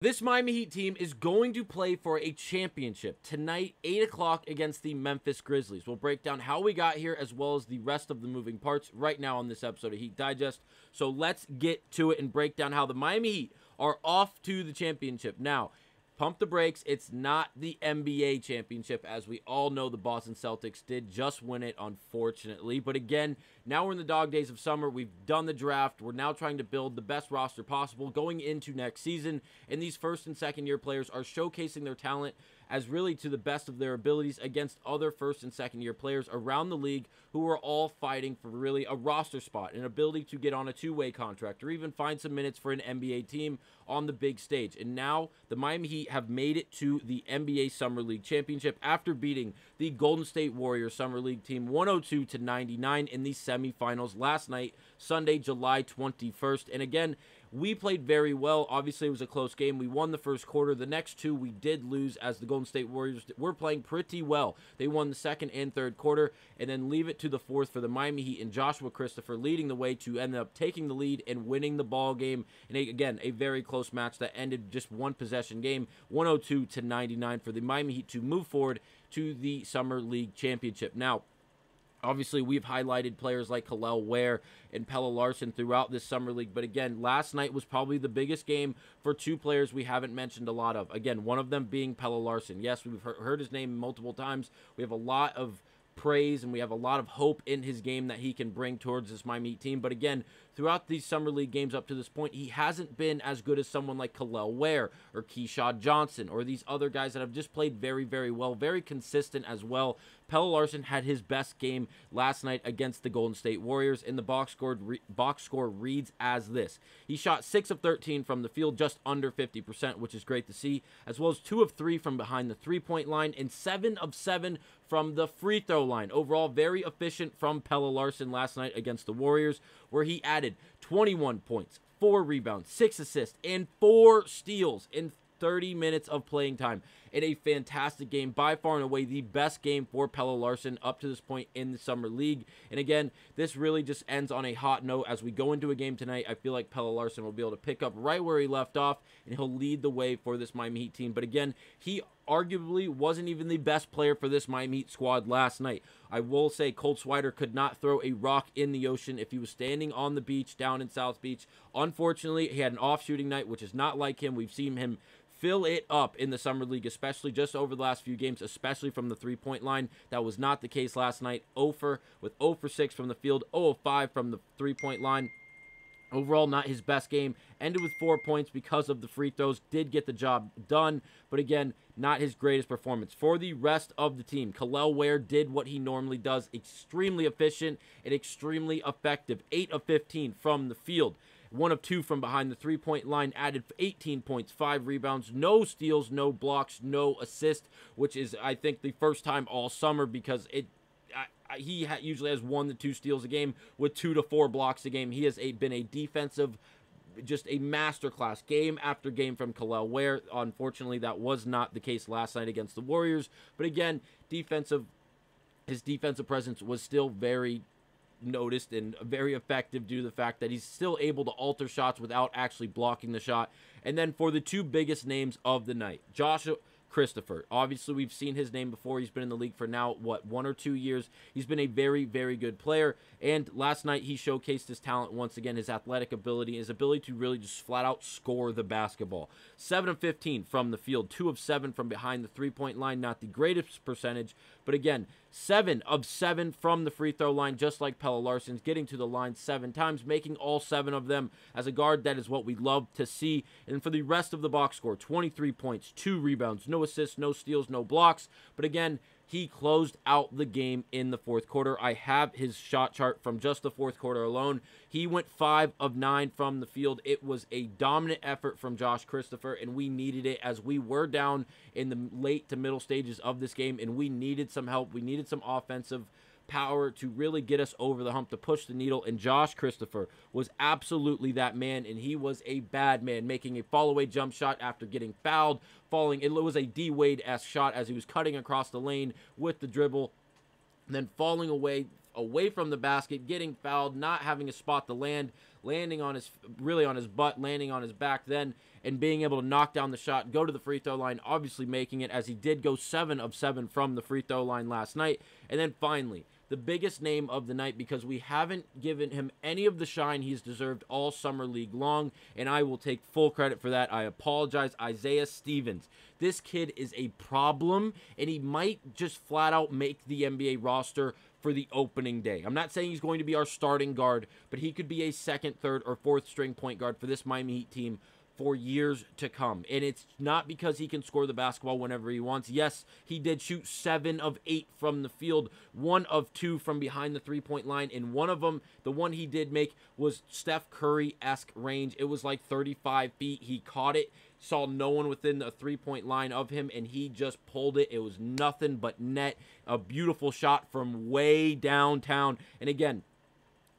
This Miami Heat team is going to play for a championship tonight, 8 o'clock against the Memphis Grizzlies. We'll break down how we got here as well as the rest of the moving parts right now on this episode of Heat Digest. So let's get to it and break down how the Miami Heat are off to the championship. Now, pump the brakes. It's not the NBA championship. As we all know, the Boston Celtics did just win it, unfortunately. But again, now we're in the dog days of summer. We've done the draft. We're now trying to build the best roster possible going into next season. And these first and second year players are showcasing their talent as really to the best of their abilities against other first and second year players around the league who are all fighting for really a roster spot, an ability to get on a two-way contract or even find some minutes for an NBA team on the big stage. And now the Miami Heat have made it to the NBA Summer League Championship after beating the Golden State Warriors Summer League team 102-99 in the semifinals last night, Sunday, July 21st. And again, we played very well. Obviously, it was a close game. We won the first quarter. The next two we did lose as the Golden State Warriors were playing pretty well. They won the second and third quarter and then leave it to the fourth for the Miami Heat and Joshua Christopher leading the way to end up taking the lead and winning the ball game. And again, a very close match that ended just one possession game, 102-99 for the Miami Heat to move forward to the Summer League Championship. Now, obviously, we've highlighted players like Kellman Ware and Pelle Larsson throughout this summer league. But again, last night was probably the biggest game for two players we haven't mentioned a lot of. Again, one of them being Pelle Larsson. Yes, we've heard his name multiple times. We have a lot of praise and we have a lot of hope in his game that he can bring towards this Miami Heat team. But again, throughout these summer league games up to this point, he hasn't been as good as someone like Kellman Ware or Keyshawn Johnson or these other guys that have just played very, very well, very consistent as well. Pelle Larsson had his best game last night against the Golden State Warriors, and the box score reads as this. He shot 6 of 13 from the field, just under 50%, which is great to see, as well as 2 of 3 from behind the three-point line and 7 of 7 from the free throw line. Overall, very efficient from Pelle Larsson last night against the Warriors, where he added 21 points, 4 rebounds, 6 assists, and 4 steals in 30 minutes of playing time in a fantastic game. By far and away the best game for Pelle Larsson up to this point in the Summer League. And again, this really just ends on a hot note. As we go into a game tonight, I feel like Pelle Larsson will be able to pick up right where he left off, and he'll lead the way for this Miami Heat team. But again, he arguably wasn't even the best player for this Miami Heat squad last night. I will say Colt Swider could not throw a rock in the ocean if he was standing on the beach down in South Beach. Unfortunately, he had an off shooting night, which is not like him. We've seen him fill it up in the Summer League, especially just over the last few games, especially from the three-point line. That was not the case last night. 0 for 6 from the field, 0 of 5 from the three-point line. Overall, not his best game. Ended with 4 points because of the free throws. Did get the job done, but again, not his greatest performance. For the rest of the team, Kellman Ware did what he normally does. Extremely efficient and extremely effective. 8 of 15 from the field. 1 of 2 from behind the three-point line, added 18 points, 5 rebounds, no steals, no blocks, no assists, which is, I think, the first time all summer because he usually has 1 to 2 steals a game with 2 to 4 blocks a game. He has been a defensive, just a masterclass game after game from Kellman Ware. Unfortunately, that was not the case last night against the Warriors. But again, his defensive presence was still very noticed and very effective due to the fact that he's still able to alter shots without actually blocking the shot. And then for the two biggest names of the night, Joshua Christopher. Obviously, we've seen his name before. He's been in the league for now, 1 or 2 years. He's been a very, very good player. And last night, he showcased his talent once again, his athletic ability, his ability to really just flat out score the basketball. 7 of 15 from the field, 2 of 7 from behind the three-point line. Not the greatest percentage, but again, 7 of 7 from the free throw line, just like Pelle Larsson's, getting to the line 7 times, making all 7 of them. As a guard, that is what we love to see. And for the rest of the box score, 23 points, 2 rebounds, no assists, no steals, no blocks. But again, he closed out the game in the fourth quarter. I have his shot chart from just the fourth quarter alone. He went 5 of 9 from the field. It was a dominant effort from Josh Christopher, and we needed it as we were down in the late to middle stages of this game, and we needed some help. We needed some offensive power to really get us over the hump, to push the needle, and Josh Christopher was absolutely that man, and he was a bad man, making a fall-away jump shot after getting fouled, falling. It was a D. Wade-esque shot as he was cutting across the lane with the dribble, and then falling away from the basket, getting fouled, not having a spot to land, landing on his butt, landing on his back then, and being able to knock down the shot, go to the free throw line, obviously making it, as he did go 7 of 7 from the free throw line last night. And then finally, the biggest name of the night, because we haven't given him any of the shine he's deserved all summer league long, and I will take full credit for that. I apologize. Isaiah Stevens. This kid is a problem, and he might just flat out make the NBA roster for the opening day. I'm not saying he's going to be our starting guard, but he could be a second, third, or fourth string point guard for this Miami Heat team for years to come. And it's not because he can score the basketball whenever he wants. Yes, he did shoot 7 of 8 from the field, 1 of 2 from behind the three-point line, and one of them, the one he did make, was Steph Curry-esque range. It was like 35 feet. He caught it, saw no one within the three-point line of him, and he just pulled it. It was nothing but net. A beautiful shot from way downtown. And again,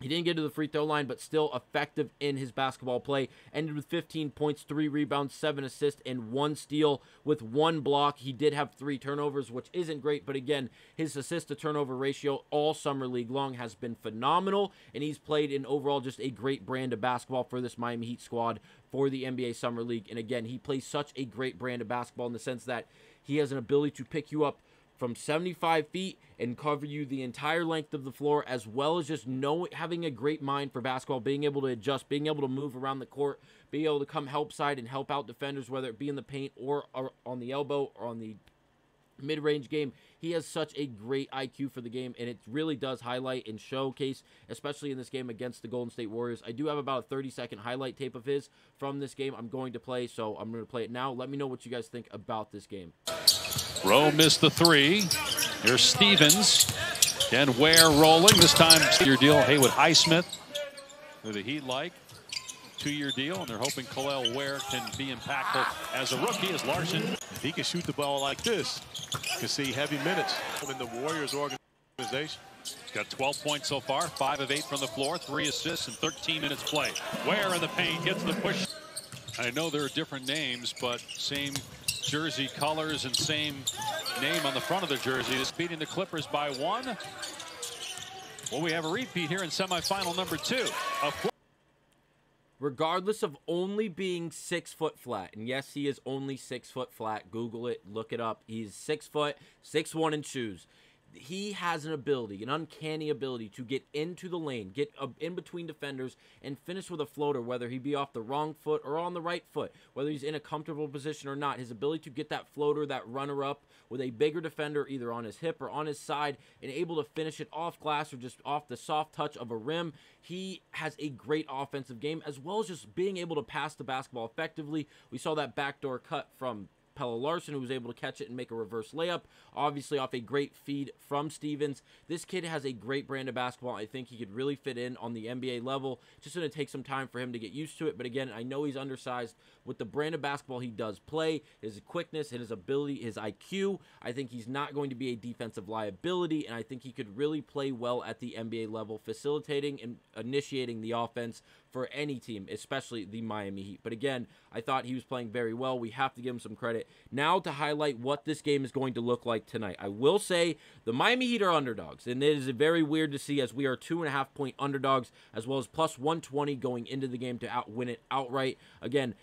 he didn't get to the free throw line, but still effective in his basketball play. Ended with 15 points, 3 rebounds, 7 assists, and 1 steal with 1 block. He did have 3 turnovers, which isn't great, but again, his assist-to-turnover ratio all summer league long has been phenomenal, and he's played in overall just a great brand of basketball for this Miami Heat squad for the NBA Summer League. And again, he plays such a great brand of basketball in the sense that he has an ability to pick you up from 75 feet and cover you the entire length of the floor, as well as just having a great mind for basketball, being able to adjust, being able to move around the court, being able to come help side and help out defenders, whether it be in the paint or on the elbow or on the mid-range game. He has such a great IQ for the game, and it really does highlight and showcase, especially in this game against the Golden State Warriors. I do have about a 30-second highlight tape of his from this game I'm going to play, so I'm going to play it now. Let me know what you guys think about this game. Rowe missed the 3. Here's Stevens. Again, Ware rolling. This time, 2-year deal. Haywood Highsmith, who the Heat like. 2-year deal, and they're hoping Khalil Ware can be impactful as a rookie, as Larson. If he can shoot the ball like this, you can see heavy minutes in the Warriors organization. He's got 12 points so far, 5 of 8 from the floor, 3 assists, and 13 minutes play. Ware in the paint, gets the push. I know there are different names, but same jersey colors and same name on the front of the jersey. Is beating the Clippers by 1. Well, we have a repeat here in semifinal number 2. Regardless of only being 6 foot flat, and yes, he is only 6 foot flat. Google it, look it up. He's 6 foot, 6'1" in shoes. He has an ability, an uncanny ability to get into the lane, get in between defenders, and finish with a floater, whether he be off the wrong foot or on the right foot, whether he's in a comfortable position or not. His ability to get that floater, that runner-up with a bigger defender either on his hip or on his side, and able to finish it off glass or just off the soft touch of a rim. He has a great offensive game, as well as just being able to pass the basketball effectively. We saw that backdoor cut from Pelle Larsson, who was able to catch it and make a reverse layup, obviously off a great feed from Stevens. This kid has a great brand of basketball. I think he could really fit in on the NBA level. Just going to take some time for him to get used to it, but again, I know he's undersized. With the brand of basketball he does play, his quickness and his ability, his IQ, I think he's not going to be a defensive liability, and I think he could really play well at the NBA level, facilitating and initiating the offense for any team, especially the Miami Heat. But again, I thought he was playing very well. We have to give him some credit. Now to highlight what this game is going to look like tonight. I will say the Miami Heat are underdogs, and it is very weird to see, as we are 2.5-point underdogs, as well as plus 120 going into the game to win it outright. Again,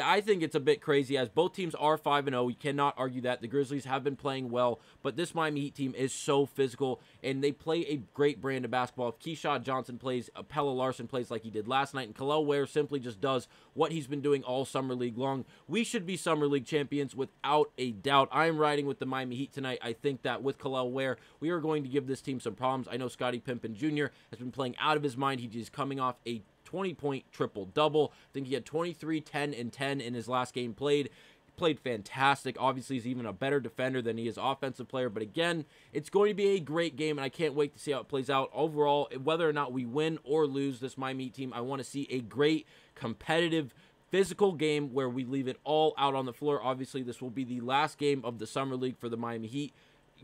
I think it's a bit crazy, as both teams are 5-0. We cannot argue that. The Grizzlies have been playing well, but this Miami Heat team is so physical, and they play a great brand of basketball. If Keyshawn Johnson plays, Pelle Larsson plays like he did last night, and Khalil Ware simply just does what he's been doing all summer league long, we should be summer league champions without a doubt. I am riding with the Miami Heat tonight. I think that with Khalil Ware, we are going to give this team some problems. I know Scottie Pippen Jr. has been playing out of his mind. He is coming off a 20-point triple-double. I think he had 23, 10, and 10 in his last game played. He played fantastic. Obviously, he's even a better defender than he is offensive player. But again, it's going to be a great game, and I can't wait to see how it plays out. Overall, whether or not we win or lose this Miami team, I want to see a great, competitive, physical game where we leave it all out on the floor. Obviously, this will be the last game of the Summer League for the Miami Heat.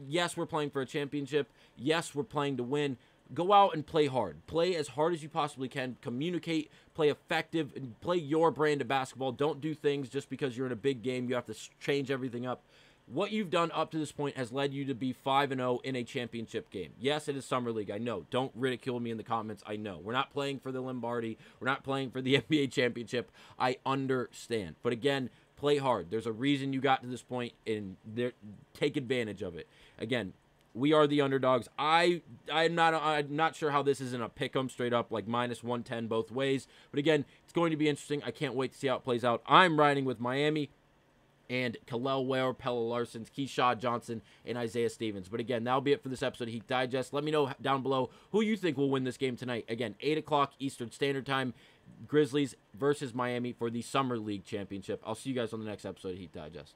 Yes, we're playing for a championship. Yes, we're playing to win. Go out and play hard. Play as hard as you possibly can. Communicate, play effective, and play your brand of basketball. Don't do things just because you're in a big game. You have to change everything up. what you've done up to this point has led you to be 5-0 in a championship game. Yes, it is Summer League. I know. Don't ridicule me in the comments. I know. We're not playing for the Lombardi. We're not playing for the NBA championship. I understand. But again, play hard. There's a reason you got to this point, and take advantage of it. Again, we are the underdogs. I'm not sure how this is in a pick 'em straight up, like -110 both ways. But again, it's going to be interesting. I can't wait to see how it plays out. I'm riding with Miami and Khalil Ware, Pella Larsons, Keyshawn Johnson, and Isaiah Stevens. But again, that'll be it for this episode of Heat Digest. Let me know down below who you think will win this game tonight. Again, 8 o'clock Eastern Standard Time, Grizzlies versus Miami for the Summer League Championship. I'll see you guys on the next episode of Heat Digest.